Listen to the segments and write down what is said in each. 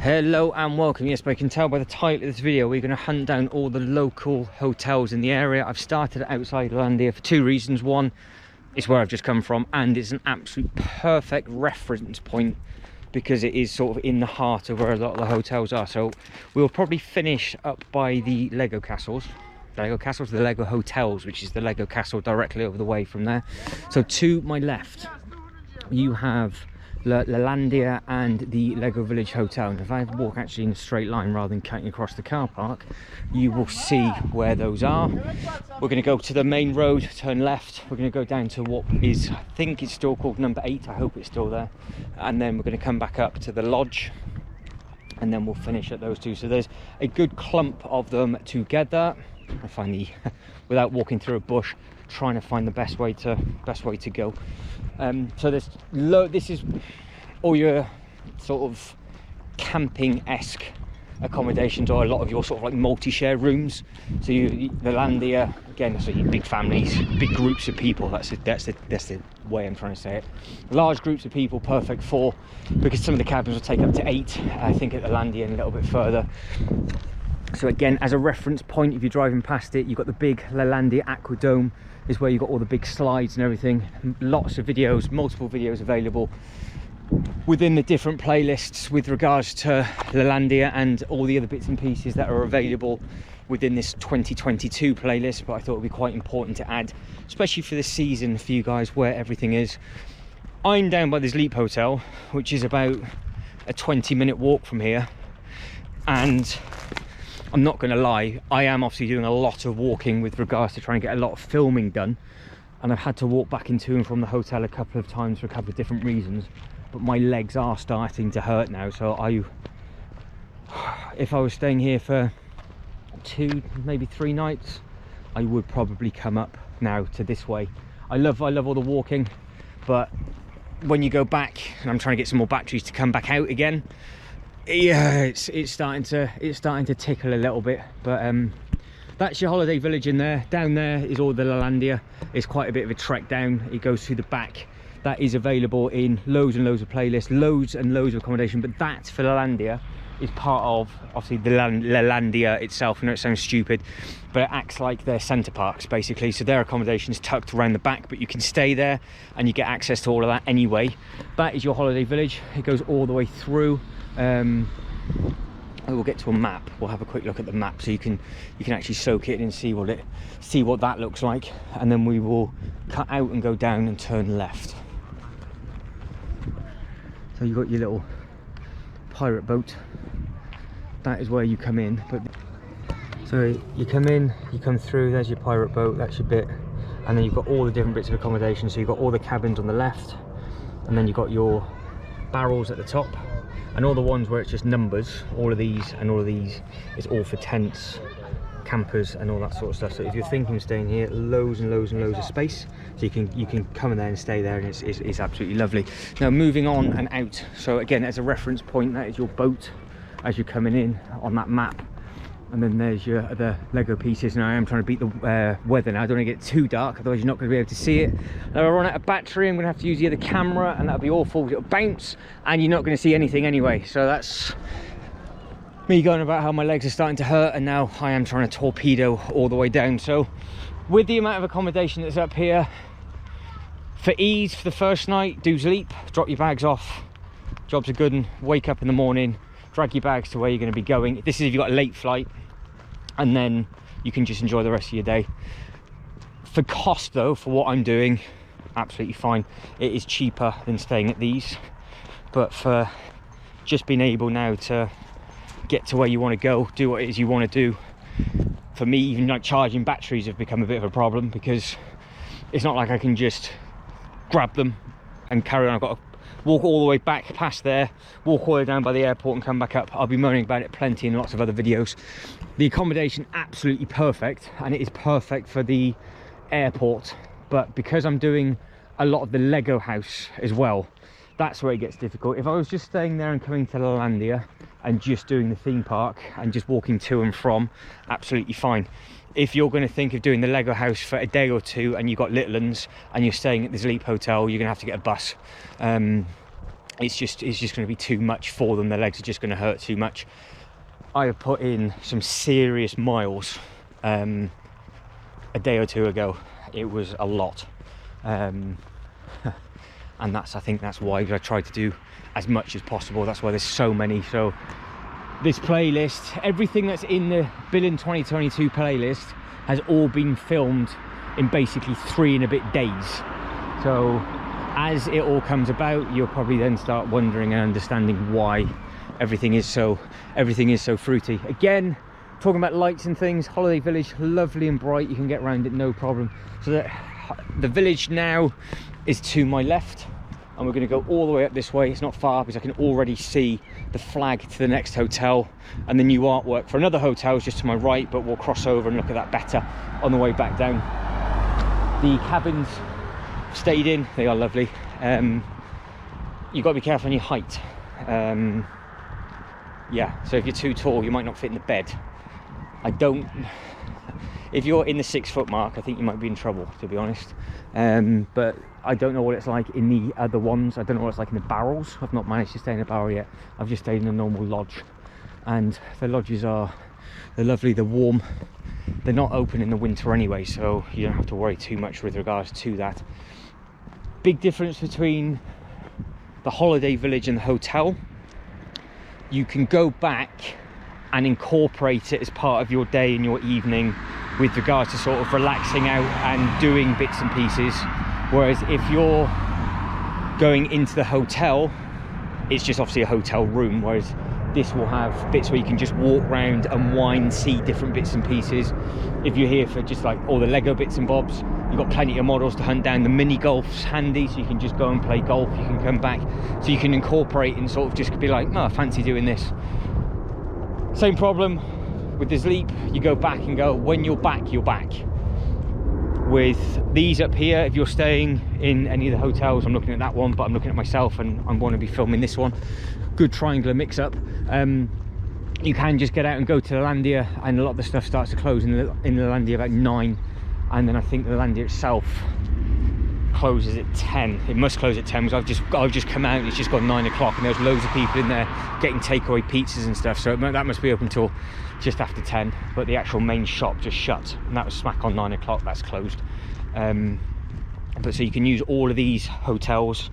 Hello and welcome. Yes, but you can tell by the title of this video we're going to hunt down all the local hotels in the area. I've started outside Lalandia for two reasons. One, it's where I've just come from, and it's an absolute perfect reference point because it is sort of in the heart of where a lot of the hotels are. So we'll probably finish up by the Lego Castles, the Lego Hotels, which is the Lego Castle directly over the way from there. So to my left you have Lalandia and the Lego Village Hotel, and if I walk actually in a straight line rather than cutting across the car park, you will see where those are. We're going to go to the main road, turn left, we're going to go down to what is, I think it's still called number 8, I hope it's still there, and then we're going to come back up to the lodge, and then we'll finish at those two. So there's a good clump of them together. I find the without walking through a bush, trying to find the best way to go. So this is all your sort of camping-esque accommodations, or a lot of your sort of like multi-share rooms. So the Lalandia, again, so you big families, big groups of people. That's the way I'm trying to say it. Large groups of people, perfect for, because some of the cabins will take up to 8. I think at the Lalandia and a little bit further. So again, as a reference point, if you're driving past it, you've got the big Lalandia Aquadome, is where you've got all the big slides and everything. Lots of videos, multiple videos available within the different playlists with regards to Lalandia and all the other bits and pieces that are available within this 2022 playlist. But I thought it would be quite important to add, especially for this season, for you guys, where everything is. I'm down by this Leap Hotel, which is about a 20-minute walk from here, and I'm not going to lie, I am obviously doing a lot of walking with regards to trying to get a lot of filming done, and I've had to walk back into and from the hotel a couple of times for a couple of different reasons, but my legs are starting to hurt now. So if I was staying here for 2, maybe 3 nights, I would probably come up now to this way. I love all the walking, but when you go back, and I'm trying to get some more batteries to come back out again, yeah, it's starting to tickle a little bit. But that's your holiday village in there. Down there is all the Lalandia. It's quite a bit of a trek down. It goes through the back. That is available in loads and loads of playlists, loads and loads of accommodation. But that for Lalandia is part of obviously the Lalandia itself. I know it sounds stupid, but it acts like their centre parks basically. So their accommodation is tucked around the back, but you can stay there and you get access to all of that anyway. That is your holiday village. It goes all the way through. We'll get to a map. We'll have a quick look at the map so you can actually soak it in and see what that looks like, and then we will cut out and go down and turn left. So you've got your little pirate boat. That is where you come in. But so you come in, you come through, there's your pirate boat, that's your bit, and then you've got all the different bits of accommodation. So you've got all the cabins on the left, and then you've got your barrels at the top, and all the ones where it's just numbers. All of these and all of these is all for tents, campers and all that sort of stuff. So if you're thinking of staying here, loads and loads and loads of space, so you can come in there and stay there, and it's absolutely lovely. Now moving on and out, so again, as a reference point, that is your boat as you're coming in on that map, and then there's your other Lego pieces. Now I am trying to beat the weather now. I don't want to get too dark, otherwise you're not going to be able to see it. Now I run out of battery, I'm going to have to use the other camera, and that'll be awful. It'll bounce and you're not going to see anything anyway. So that's me going about how my legs are starting to hurt, and now I am trying to torpedo all the way down. So with the amount of accommodation that's up here, for ease, for the first night, do Leap, drop your bags off, job's a good one. Wake up in the morning, drag your bags to where you're going to be going. This is if you've got a late flight, and then you can just enjoy the rest of your day. For cost though, for what I'm doing, absolutely fine. It is cheaper than staying at these, but for just being able now to get to where you want to go, do what it is you want to do, for me, even like charging batteries have become a bit of a problem, because it's not like I can just grab them and carry on. I've got to walk all the way back past there, walk all the way down by the airport and come back up. I'll be moaning about it plenty in lots of other videos. The accommodation absolutely perfect, and it is perfect for the airport, but because I'm doing a lot of the Lego house as well, that's where it gets difficult. If I was just staying there and coming to Lalandia and just doing the theme park and just walking to and from, absolutely fine. If you're going to think of doing the Lego house for a day or two and you've got little ones and you're staying at this Leap Hotel, you're going to have to get a bus. it's just going to be too much for them. Their legs are just going to hurt too much. I have put in some serious miles a day or two ago. It was a lot, and I think that's why I tried to do as much as possible. That's why there's so many. So this playlist, everything that's in the Billund 2022 playlist has all been filmed in basically 3 and a bit days. So as it all comes about, you'll probably then start wondering and understanding why everything is so fruity. Again, talking about lights and things, Holiday Village, lovely and bright, you can get around it no problem. So the village now is to my left, and we're going to go all the way up this way. It's not far because I can already see the flag to the next hotel, and the new artwork for another hotel is just to my right, but we'll cross over and look at that better on the way back down. The cabins stayed in, they are lovely. You've got to be careful on your height. Yeah, so if you're too tall, you might not fit in the bed. If you're in the 6 foot mark, I think you might be in trouble, to be honest. But I don't know what it's like in the other ones. I don't know what it's like in the barrels. I've not managed to stay in a barrel yet. I've just stayed in a normal lodge, and the lodges they're lovely, they're warm. They're not open in the winter anyway, so you don't have to worry too much with regards to that. Big difference between the Holiday Village and the hotel. You can go back and incorporate it as part of your day and your evening with regards to sort of relaxing out and doing bits and pieces. Whereas if you're going into the hotel, it's just obviously a hotel room, whereas this will have bits where you can just walk around, unwind, see different bits and pieces. If you're here for just like all the Lego bits and bobs, you've got plenty of models to hunt down. The mini golf's handy, so you can just go and play golf. You can come back, so you can incorporate and sort of just be like, no, I fancy doing this. Same problem with the Sleep. You go back and go, when you're back, you're back. With these up here, if you're staying in any of the hotels, I'm looking at that one, but I'm looking at myself and I'm going to be filming this one. Good triangular mix up. You can just get out and go to Lalandia, and a lot of the stuff starts to close in Lalandia about 9, and then I think the Lalandia itself closes at 10. It must close at 10 because I've just come out and it's just gone 9 o'clock, and there's loads of people in there getting takeaway pizzas and stuff, so that must be open till just after 10. But the actual main shop just shut, and that was smack on 9 o'clock. That's closed. But so you can use all of these hotels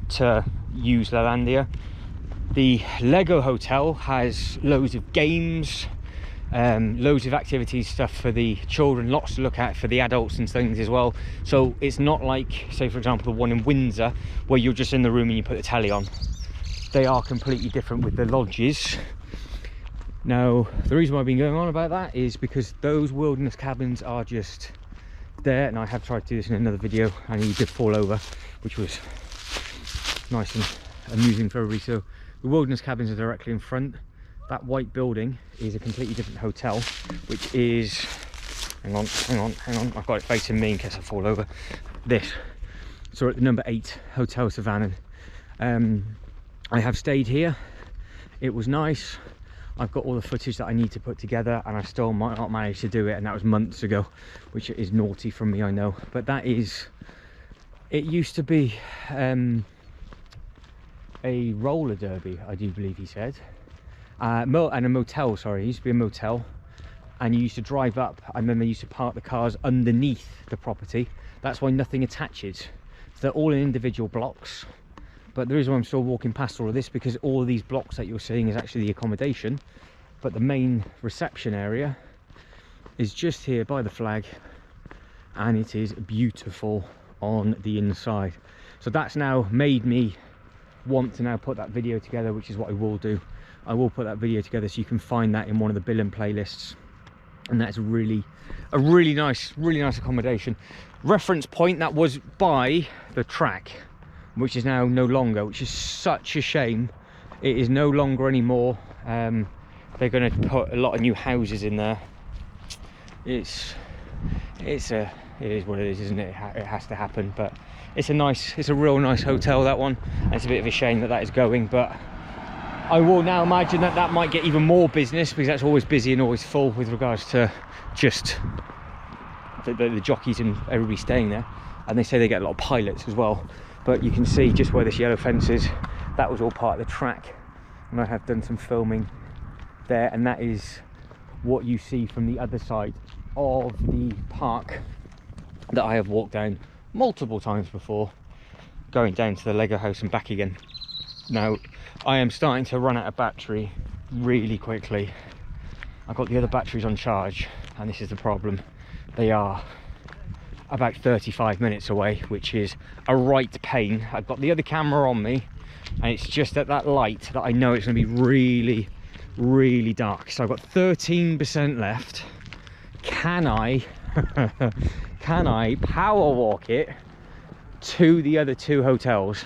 to use Lalandia. The Lego hotel has loads of games, loads of activities, stuff for the children, lots to look at for the adults and things as well. So it's not like, say for example, the one in Windsor where you're just in the room and you put the telly on. They are completely different with the lodges. Now, the reason why I've been going on about that is because those wilderness cabins are just there, and I have tried to do this in another video and he did fall over, which was nice and amusing for everybody. So the wilderness cabins are directly in front. That white building is a completely different hotel, which is, hang on, I've got it facing me in case I fall over. This. So we're at the number 8 Hotel Savannah. I have stayed here. It was nice. I've got all the footage that I need to put together, and I still might not manage to do it, and that was months ago, which is naughty from me, I know. But that is, it used to be a roller derby, I do believe he said, and a motel, sorry. It used to be a motel, and you used to drive up, and then they used to park the cars underneath the property. That's why nothing attaches. They're all in individual blocks. But the reason why I'm still walking past all of this, because all of these blocks that you're seeing is actually the accommodation, but the main reception area is just here by the flag, and it is beautiful on the inside. So that's now made me want to now put that video together, which is what I will do. I will put that video together so you can find that in one of the Billund playlists, and that's a really nice accommodation. Reference point, that was by the track, which is now no longer, which is such a shame. It is no longer anymore. They're going to put a lot of new houses in there. It is what it is, isn't it? It has to happen. But it's a real nice hotel, that one. And it's a bit of a shame that is going, but I will now imagine that might get even more business, because that's always busy and always full with regards to just the jockeys and everybody staying there. And they say they get a lot of pilots as well. But you can see just where this yellow fence is, that was all part of the track, and I have done some filming there, and that is what you see from the other side of the park that I have walked down multiple times before, going down to the Lego house and back again. Now I am starting to run out of battery really quickly. I've got the other batteries on charge, and this is the problem. They are about 35 minutes away, which is a right pain. I've got the other camera on me, and it's just at that light that I know it's going to be really, really dark. So I've got 13% left. Can I can I power walk it to the other two hotels?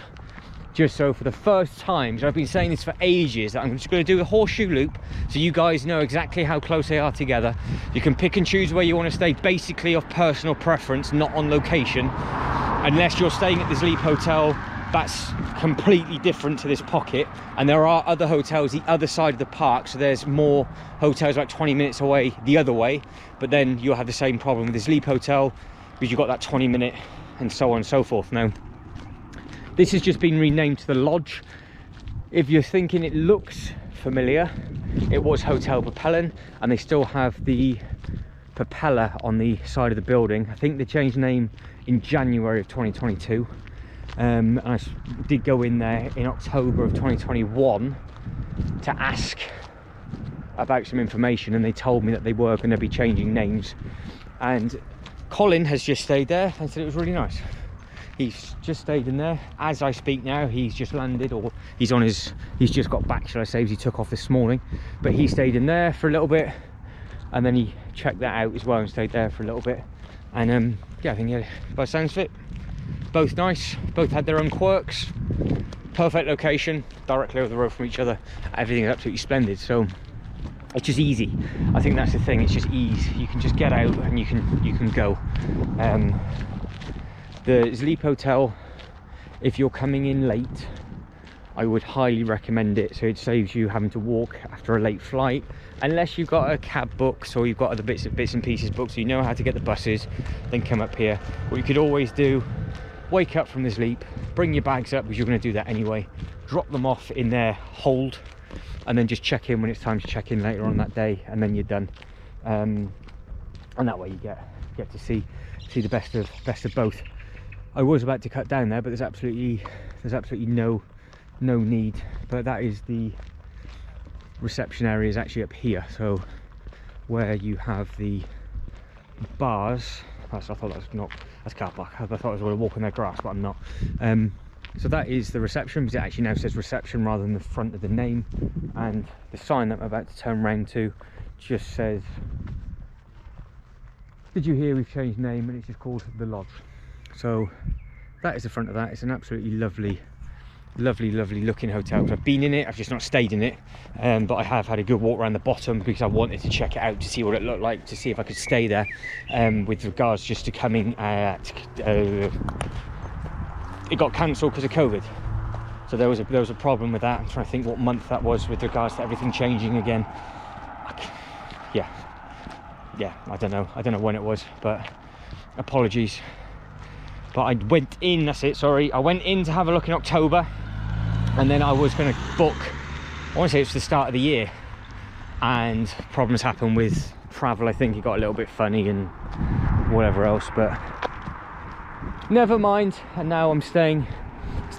Just so for the first time, so I've been saying this for ages, that I'm just going to do a horseshoe loop so you guys know exactly how close they are together. You can pick and choose where you want to stay, basically of personal preference, not on location. Unless you're staying at this Leap hotel, that's completely different to this pocket. And there are other hotels the other side of the park, so there's more hotels like 20 minutes away the other way. But then you'll have the same problem with this Leap hotel, because you've got that 20-minute and so on and so forth. Now, this has just been renamed to the Lodge. If you're thinking it looks familiar, it was Hotel Propeller, and they still have the propeller on the side of the building. I think they changed name in January of 2022. And I did go in there in October of 2021 to ask about some information, and they told me that they were going to be changing names. And Colin has just stayed there and said it was really nice. He's just stayed in there as I speak now. He's just landed, or he's just got back, shall I say, because he took off this morning. But he stayed in there for a little bit, and then he checked that out as well and stayed there for a little bit. And yeah, I think, yeah, by the sounds of it, both nice, both had their own quirks. Perfect location, directly over the road from each other. Everything is absolutely splendid. So it's just easy. I think that's the thing, it's just ease. You can just get out and you can go. The Leap Hotel, if you're coming in late, I would highly recommend it. So it saves you having to walk after a late flight, unless you've got a cab booked or you've got other bits and pieces booked, so you know how to get the buses, then come up here. What you could always do, wake up from this Leap, bring your bags up, because you're going to do that anyway, drop them off in their hold, and then just check in when it's time to check in later on that day, and then you're done. And that way you get to see the best of both. I was about to cut down there, but there's absolutely no need. But that is the reception area, is actually up here. So where you have the bars, I thought that's car park. I thought I was going to walk on their grass, but I'm not. So that is the reception, because it actually now says reception rather than the front of the name. And the sign that I'm about to turn round to just says, "Did you hear we've changed name?" And it's just called the Lodge. So that is the front of that. It's an absolutely lovely looking hotel. I've been in it, I've just not stayed in it, but I have had a good walk around the bottom, because I wanted to check it out to see what it looked like, to see if I could stay there, with regards just to coming at it got cancelled because of COVID. So there was a problem with that. I'm trying to think what month that was, with regards to everything changing again. Yeah, I don't know when it was, but apologies. But I went in, I went in to have a look in October, and then I was going to book, I want to say it's the start of the year, and problems happened with travel. I think it got a little bit funny and whatever else, but never mind. And now I'm staying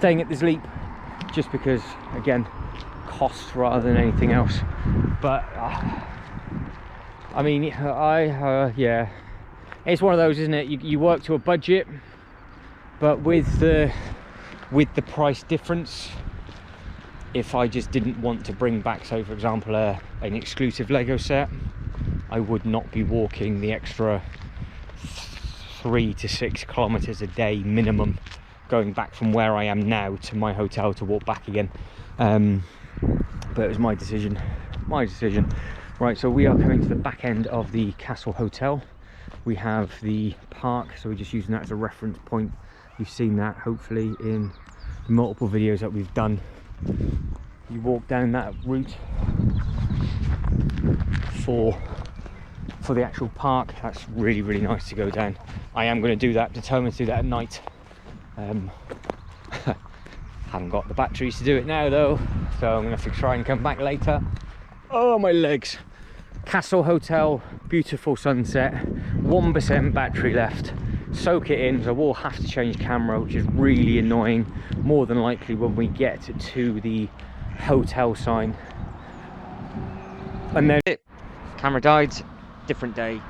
at this Leap, just because, again, costs rather than anything else. But I mean, yeah, it's one of those, isn't it? You work to a budget. But with the price difference, if I just didn't want to bring back, say for example, an exclusive Lego set, I would not be walking the extra 3 to 6 kilometers a day minimum, going back from where I am now to my hotel to walk back again. But it was my decision. Right, so we are coming to the back end of the Castle Hotel. We have the park, so we're just using that as a reference point. You've seen that hopefully in the multiple videos that we've done. You walk down that route for the actual park. That's really nice to go down. I am going to do that, determined to do that at night. Haven't got the batteries to do it now though, so I'm gonna have to try and come back later. Oh, my legs. Castle Hotel, beautiful sunset, 1% battery left. Soak it in, so we'll have to change camera, which is really annoying. More than likely when we get to the hotel sign. And then camera died, different day.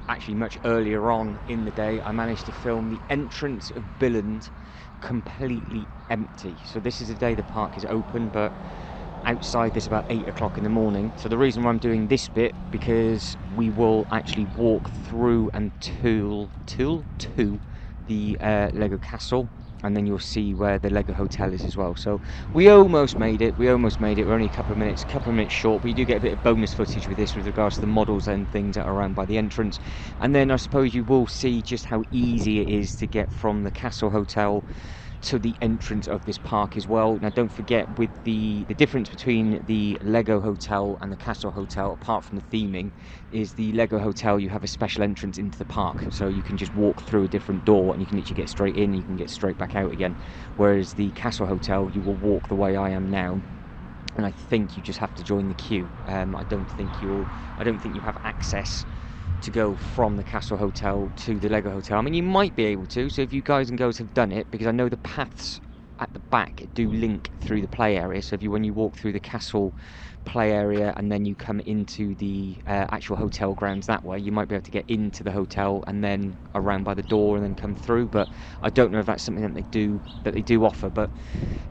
Actually much earlier on in the day, I managed to film the entrance of Billund completely empty. So this is the day the park is open, but outside this about 8 o'clock in the morning. So the reason why I'm doing this bit, because we will actually walk through and to the Lego Castle, and then you'll see where the Lego Hotel is as well. So we almost made it, we're only a couple of minutes short, but you do get a bit of bonus footage with this with regards to the models and things that are around by the entrance. And then I suppose you will see just how easy it is to get from the Castle Hotel to the entrance of this park as well. Now don't forget, with the difference between the Lego Hotel and the Castle Hotel, apart from the theming, is the Lego Hotel you have a special entrance into the park, so you can just walk through a different door and you can literally get straight in, you can get straight back out again. Whereas the Castle Hotel, you will walk the way I am now, and I think you just have to join the queue. I don't think you have access to go from the Castle Hotel to the Lego Hotel. I mean, you might be able to, so if you guys and girls have done it, because I know the paths at the back do link through the play area. So when you walk through the castle play area and then you come into the actual hotel grounds that way, you might be able to get into the hotel and then around by the door and then come through. But I don't know if that's something that they do offer. But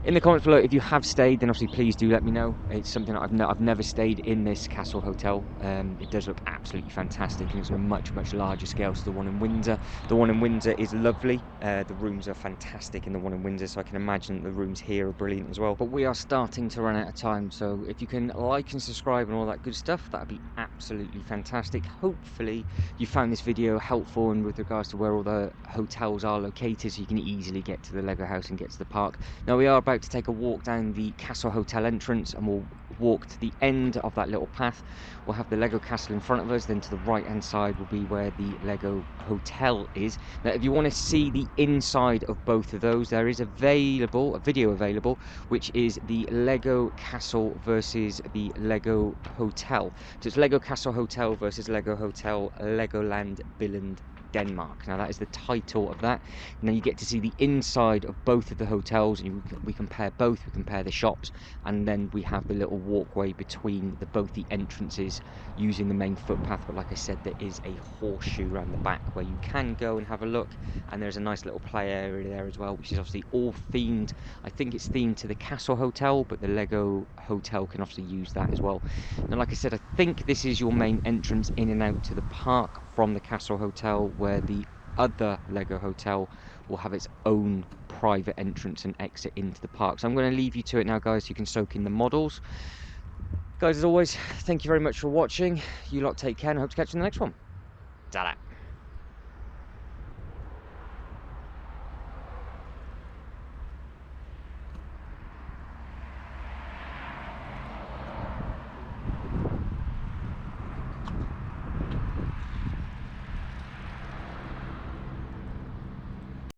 in the comments below, if you have stayed, then obviously please do let me know. It's something that I've never stayed in this Castle Hotel. It does look absolutely fantastic, and it's on a much larger scale to the one in Windsor. The one in Windsor is lovely. The rooms are fantastic in the one in Windsor, so I can imagine the rooms here are brilliant as well. But we are starting to run out of time, so if you can like and subscribe and all that good stuff, that'd be absolutely fantastic. Hopefully you found this video helpful and with regards to where all the hotels are located, so you can easily get to the Lego house and get to the park. Now we are about to take a walk down the Castle Hotel entrance, and we'll walk to the end of that little path. We'll have the Lego Castle in front of us, then to the right hand side will be where the Lego Hotel is. Now if you want to see the inside of both of those, there is a video available, which is the Lego Castle versus the Lego Hotel. So it's Lego Castle Hotel versus Lego Hotel Legoland Billund, Denmark. Now that is the title of that. Now you get to see the inside of both of the hotels, and we compare both, we compare the shops, and then we have the little walkway between both the entrances using the main footpath. But like I said, there is a horseshoe around the back where you can go and have a look, and there's a nice little play area there as well, which is obviously all themed. I think it's themed to the Castle Hotel, but the Lego Hotel can obviously use that as well. Now like I said, I think this is your main entrance in and out to the park from the Castle Hotel, where the other Lego Hotel will have its own private entrance and exit into the park. So I'm going to leave you to it now, guys, so you can soak in the models. Guys, as always, thank you very much for watching. You lot take care, and I hope to catch you in the next one. Ta-da.